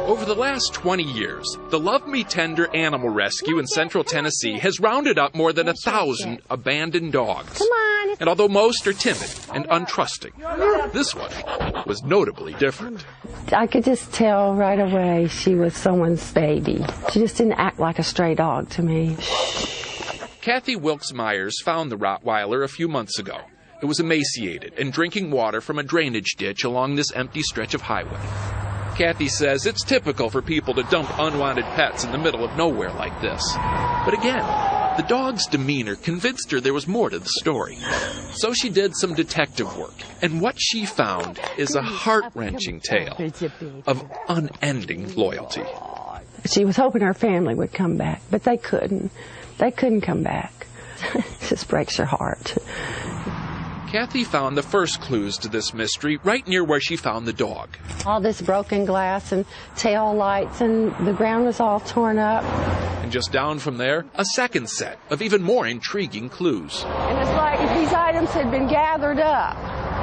Over the last 20 years, the Love Me Tender Animal Rescue in Central Tennessee has rounded up more than 1,000 abandoned dogs. Come on. And although most are timid and untrusting, this one was notably different. I could just tell right away she was someone's baby. She just didn't act like a stray dog to me. Kathy Wilkes-Myers found the Rottweiler a few months ago. It was emaciated and drinking water from a drainage ditch along this empty stretch of highway. Kathy says it's typical for people to dump unwanted pets in the middle of nowhere like this. But again, the dog's demeanor convinced her there was more to the story. So she did some detective work, and what she found is a heart-wrenching tale of unending loyalty. She was hoping her family would come back, but they couldn't. They couldn't come back. It just breaks your heart. Kathy found the first clues to this mystery right near where she found the dog. All this broken glass and tail lights, and the ground was all torn up. And just down from there, a second set of even more intriguing clues. And it's like these items had been gathered up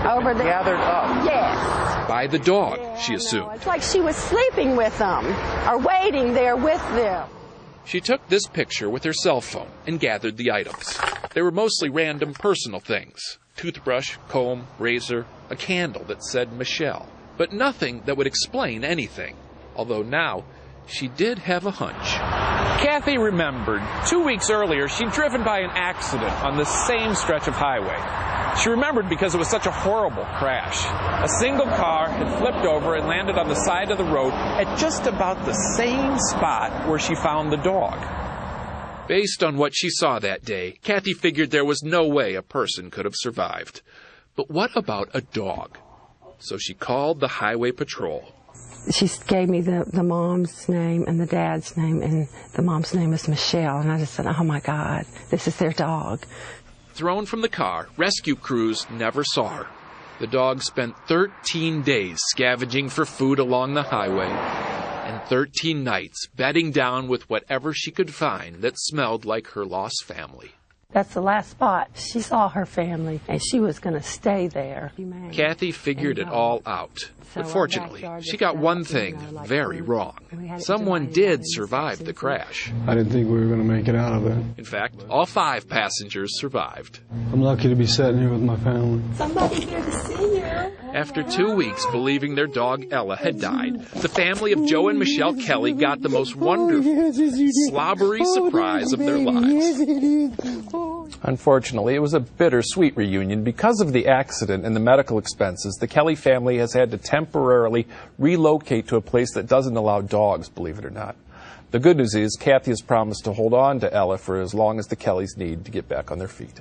over there. Gathered up? Yes. By the dog, she assumed. It's like she was sleeping with them or waiting there with them. She took this picture with her cell phone and gathered the items. They were mostly random personal things. Toothbrush, comb, razor, a candle that said Michelle. But nothing that would explain anything. Although now, she did have a hunch. Kathy remembered 2 weeks earlier she'd driven by an accident on the same stretch of highway. She remembered because it was such a horrible crash. A single car had flipped over and landed on the side of the road at just about the same spot where she found the dog. Based on what she saw that day, Kathy figured there was no way a person could have survived. But what about a dog? So she called the highway patrol. She gave me the mom's name and the dad's name, and the mom's name is Michelle, and I just said, oh my God, this is their dog. Thrown from the car, rescue crews never saw her. The dog spent 13 days scavenging for food along the highway, and 13 nights bedding down with whatever she could find that smelled like her lost family. That's the last spot. She saw her family, and she was going to stay there. Kathy figured it all out. But fortunately, she got one thing very wrong. Someone did survive the crash. I didn't think we were going to make it out of it. In fact, all 5 passengers survived. I'm lucky to be sitting here with my family. Somebody here to see you. After 2 weeks believing their dog Ella had died, the family of Joe and Michelle Kelley got the most wonderful, slobbery surprise of their lives. Unfortunately, it was a bittersweet reunion. Because of the accident and the medical expenses, the Kelley family has had to temporarily relocate to a place that doesn't allow dogs, believe it or not. The good news is Kathy has promised to hold on to Ella for as long as the Kelleys need to get back on their feet.